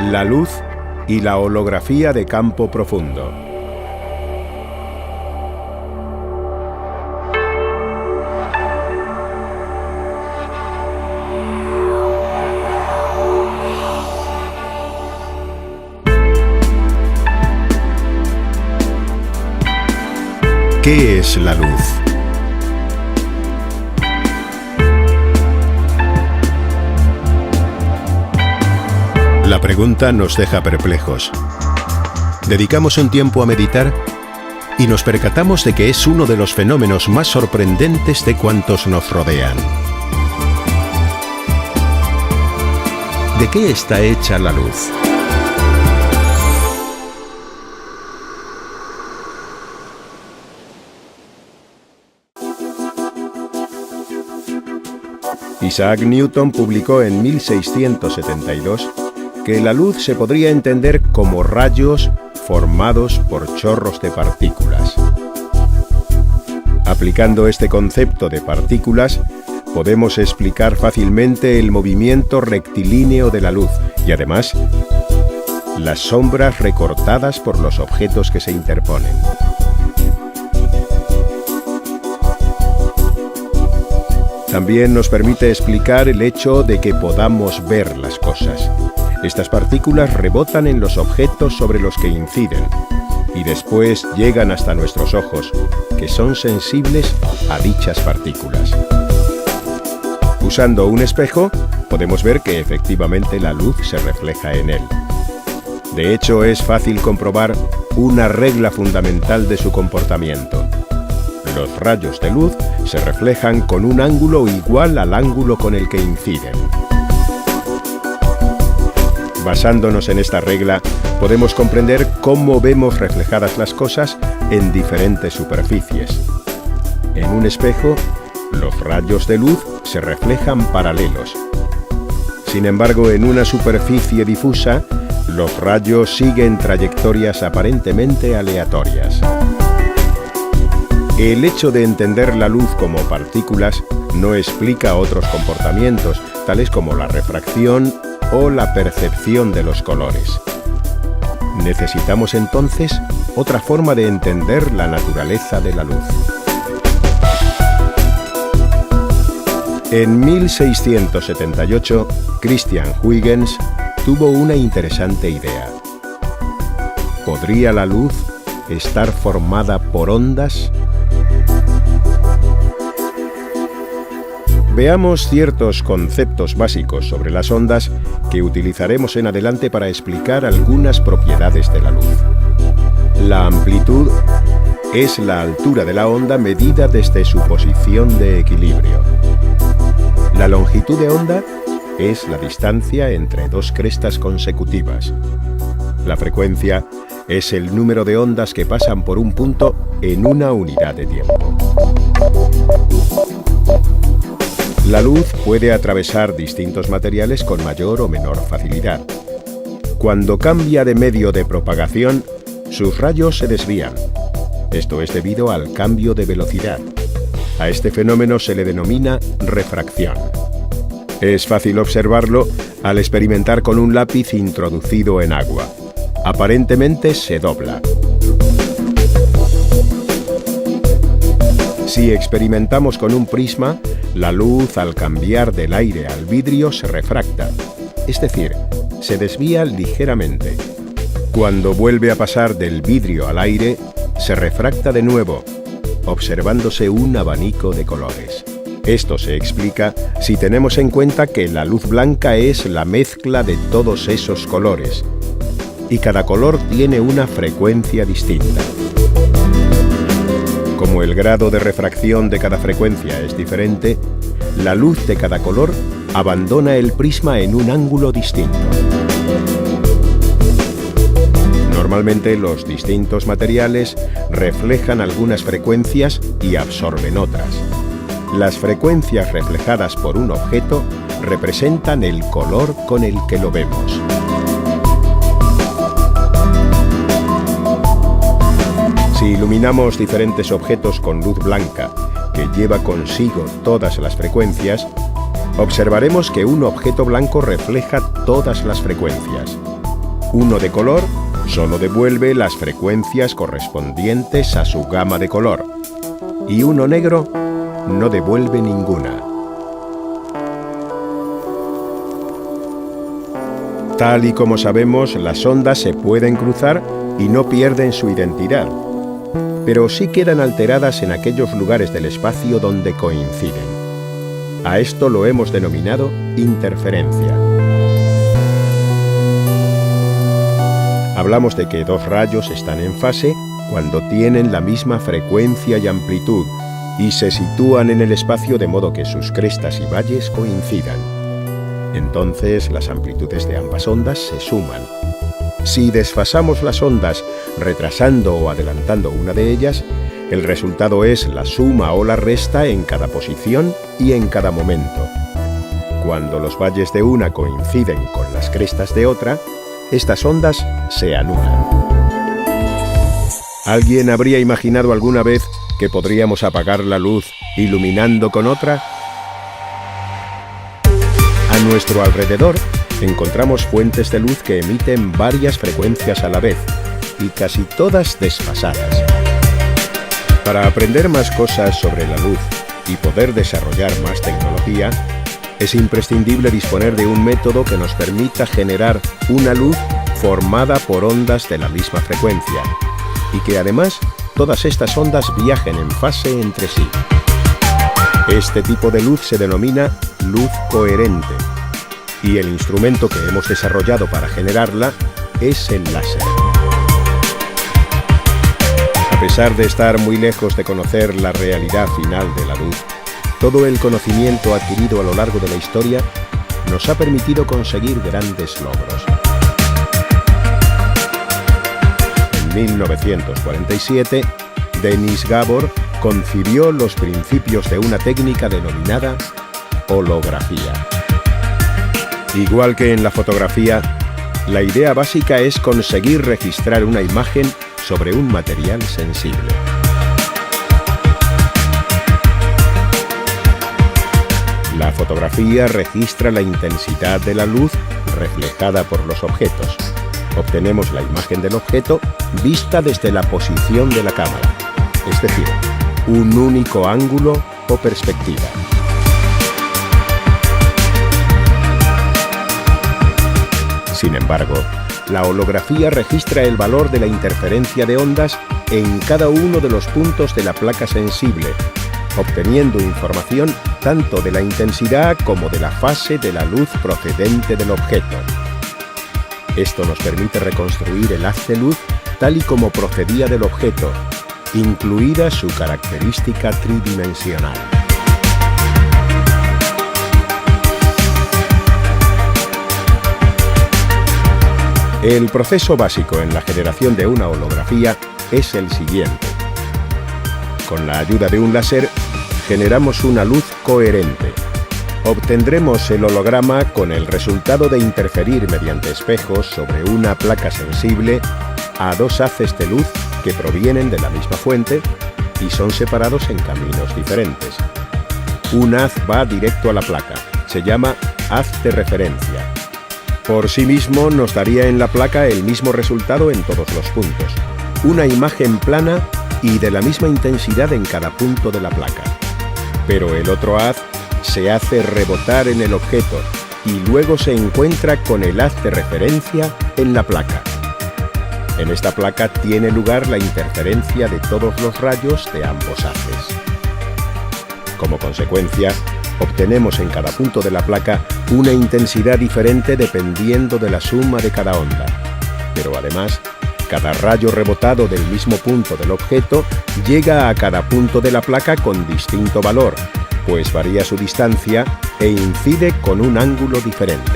La luz y la holografía de campo profundo. ¿Qué es la luz? La pregunta nos deja perplejos. Dedicamos un tiempo a meditar y nos percatamos de que es uno de los fenómenos más sorprendentes de cuantos nos rodean. ¿De qué está hecha la luz? Isaac Newton publicó en 1672 que la luz se podría entender como rayos formados por chorros de partículas. Aplicando este concepto de partículas, podemos explicar fácilmente el movimiento rectilíneo de la luz y además las sombras recortadas por los objetos que se interponen. También nos permite explicar el hecho de que podamos ver las cosas. Estas partículas rebotan en los objetos sobre los que inciden y después llegan hasta nuestros ojos, que son sensibles a dichas partículas. Usando un espejo, podemos ver que efectivamente la luz se refleja en él. De hecho, es fácil comprobar una regla fundamental de su comportamiento. Los rayos de luz se reflejan con un ángulo igual al ángulo con el que inciden. Basándonos en esta regla, podemos comprender cómo vemos reflejadas las cosas en diferentes superficies. En un espejo, los rayos de luz se reflejan paralelos. Sin embargo, en una superficie difusa, los rayos siguen trayectorias aparentemente aleatorias. El hecho de entender la luz como partículas no explica otros comportamientos, tales como la refracción o la percepción de los colores. Necesitamos entonces otra forma de entender la naturaleza de la luz. En 1678, Christian Huygens tuvo una interesante idea. ¿Podría la luz estar formada por ondas? Veamos ciertos conceptos básicos sobre las ondas que utilizaremos en adelante para explicar algunas propiedades de la luz. La amplitud es la altura de la onda medida desde su posición de equilibrio. La longitud de onda es la distancia entre dos crestas consecutivas. La frecuencia es el número de ondas que pasan por un punto en una unidad de tiempo. La luz puede atravesar distintos materiales con mayor o menor facilidad. Cuando cambia de medio de propagación, sus rayos se desvían. Esto es debido al cambio de velocidad. A este fenómeno se le denomina refracción. Es fácil observarlo al experimentar con un lápiz introducido en agua. Aparentemente se dobla. Si experimentamos con un prisma, la luz al cambiar del aire al vidrio se refracta, es decir, se desvía ligeramente. Cuando vuelve a pasar del vidrio al aire, se refracta de nuevo, observándose un abanico de colores. Esto se explica si tenemos en cuenta que la luz blanca es la mezcla de todos esos colores, y cada color tiene una frecuencia distinta. Como el grado de refracción de cada frecuencia es diferente, la luz de cada color abandona el prisma en un ángulo distinto. Normalmente los distintos materiales reflejan algunas frecuencias y absorben otras. Las frecuencias reflejadas por un objeto representan el color con el que lo vemos. Si iluminamos diferentes objetos con luz blanca, que lleva consigo todas las frecuencias, observaremos que un objeto blanco refleja todas las frecuencias. Uno de color solo devuelve las frecuencias correspondientes a su gama de color, y uno negro no devuelve ninguna. Tal y como sabemos, las ondas se pueden cruzar y no pierden su identidad, pero sí quedan alteradas en aquellos lugares del espacio donde coinciden. A esto lo hemos denominado interferencia. Hablamos de que dos rayos están en fase cuando tienen la misma frecuencia y amplitud y se sitúan en el espacio de modo que sus crestas y valles coincidan. Entonces las amplitudes de ambas ondas se suman. Si desfasamos las ondas retrasando o adelantando una de ellas, el resultado es la suma o la resta en cada posición y en cada momento. Cuando los valles de una coinciden con las crestas de otra, estas ondas se anulan. ¿Alguien habría imaginado alguna vez que podríamos apagar la luz iluminando con otra? A nuestro alrededor encontramos fuentes de luz que emiten varias frecuencias a la vez, y casi todas desfasadas. Para aprender más cosas sobre la luz y poder desarrollar más tecnología, es imprescindible disponer de un método que nos permita generar una luz formada por ondas de la misma frecuencia, y que además todas estas ondas viajen en fase entre sí. Este tipo de luz se denomina luz coherente, y el instrumento que hemos desarrollado para generarla es el láser. A pesar de estar muy lejos de conocer la realidad final de la luz, todo el conocimiento adquirido a lo largo de la historia nos ha permitido conseguir grandes logros. En 1947, Denis Gabor concibió los principios de una técnica denominada holografía. Igual que en la fotografía, la idea básica es conseguir registrar una imagen sobre un material sensible. La fotografía registra la intensidad de la luz reflejada por los objetos. Obtenemos la imagen del objeto vista desde la posición de la cámara, es decir, un único ángulo o perspectiva. Sin embargo, la holografía registra el valor de la interferencia de ondas en cada uno de los puntos de la placa sensible, obteniendo información tanto de la intensidad como de la fase de la luz procedente del objeto. Esto nos permite reconstruir el haz de luz tal y como procedía del objeto, incluida su característica tridimensional. El proceso básico en la generación de una holografía es el siguiente. Con la ayuda de un láser, generamos una luz coherente. Obtendremos el holograma con el resultado de interferir mediante espejos sobre una placa sensible a dos haces de luz que provienen de la misma fuente y son separados en caminos diferentes. Un haz va directo a la placa, se llama haz de referencia. Por sí mismo nos daría en la placa el mismo resultado en todos los puntos, una imagen plana y de la misma intensidad en cada punto de la placa. Pero el otro haz se hace rebotar en el objeto y luego se encuentra con el haz de referencia en la placa. En esta placa tiene lugar la interferencia de todos los rayos de ambos haces. Como consecuencia, obtenemos en cada punto de la placa una intensidad diferente dependiendo de la suma de cada onda. Pero además, cada rayo rebotado del mismo punto del objeto llega a cada punto de la placa con distinto valor, pues varía su distancia e incide con un ángulo diferente.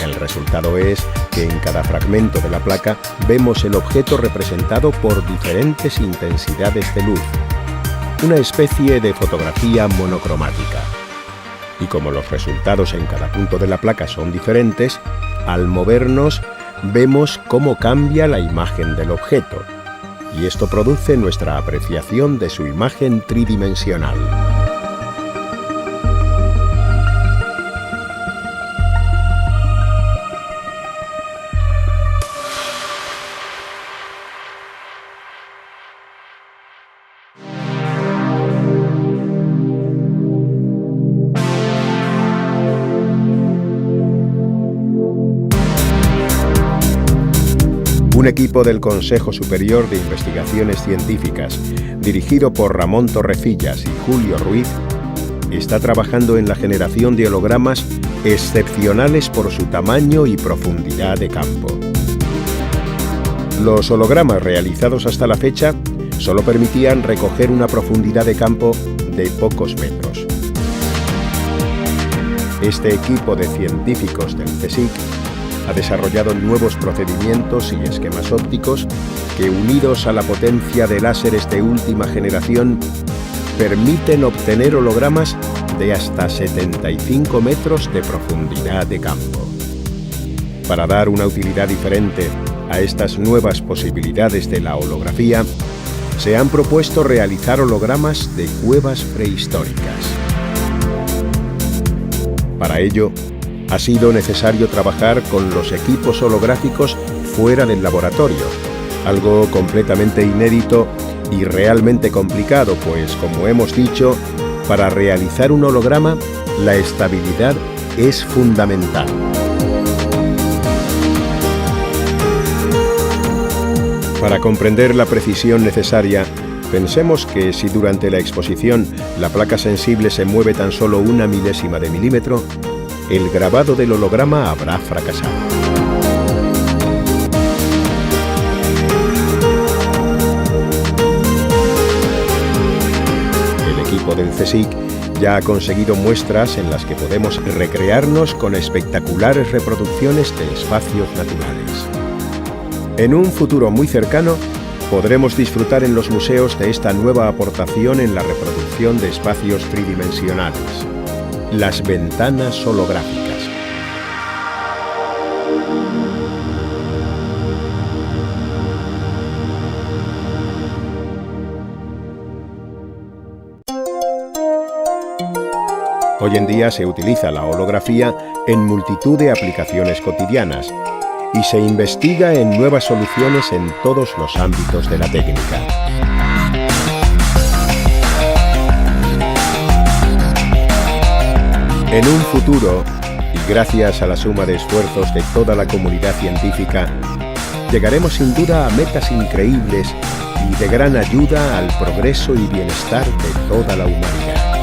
El resultado es que en cada fragmento de la placa vemos el objeto representado por diferentes intensidades de luz, una especie de fotografía monocromática. Y como los resultados en cada punto de la placa son diferentes, al movernos vemos cómo cambia la imagen del objeto, y esto produce nuestra apreciación de su imagen tridimensional. Un equipo del Consejo Superior de Investigaciones Científicas, dirigido por Ramón Torrecillas y Julio Ruiz, está trabajando en la generación de hologramas excepcionales por su tamaño y profundidad de campo. Los hologramas realizados hasta la fecha solo permitían recoger una profundidad de campo de pocos metros. Este equipo de científicos del CSIC ha desarrollado nuevos procedimientos y esquemas ópticos que, unidos a la potencia de láseres de última generación, permiten obtener hologramas de hasta 75 metros de profundidad de campo. Para dar una utilidad diferente a estas nuevas posibilidades de la holografía, se han propuesto realizar hologramas de cuevas prehistóricas. Para ello, ha sido necesario trabajar con los equipos holográficos fuera del laboratorio, algo completamente inédito y realmente complicado, pues, como hemos dicho, para realizar un holograma, la estabilidad es fundamental. Para comprender la precisión necesaria, pensemos que si durante la exposición la placa sensible se mueve tan solo 1/1000 de milímetro, el grabado del holograma habrá fracasado. El equipo del CSIC ya ha conseguido muestras en las que podemos recrearnos con espectaculares reproducciones de espacios naturales. En un futuro muy cercano, podremos disfrutar en los museos de esta nueva aportación en la reproducción de espacios tridimensionales: las ventanas holográficas. Hoy en día se utiliza la holografía en multitud de aplicaciones cotidianas y se investiga en nuevas soluciones en todos los ámbitos de la técnica. En un futuro, y gracias a la suma de esfuerzos de toda la comunidad científica, llegaremos sin duda a metas increíbles y de gran ayuda al progreso y bienestar de toda la humanidad.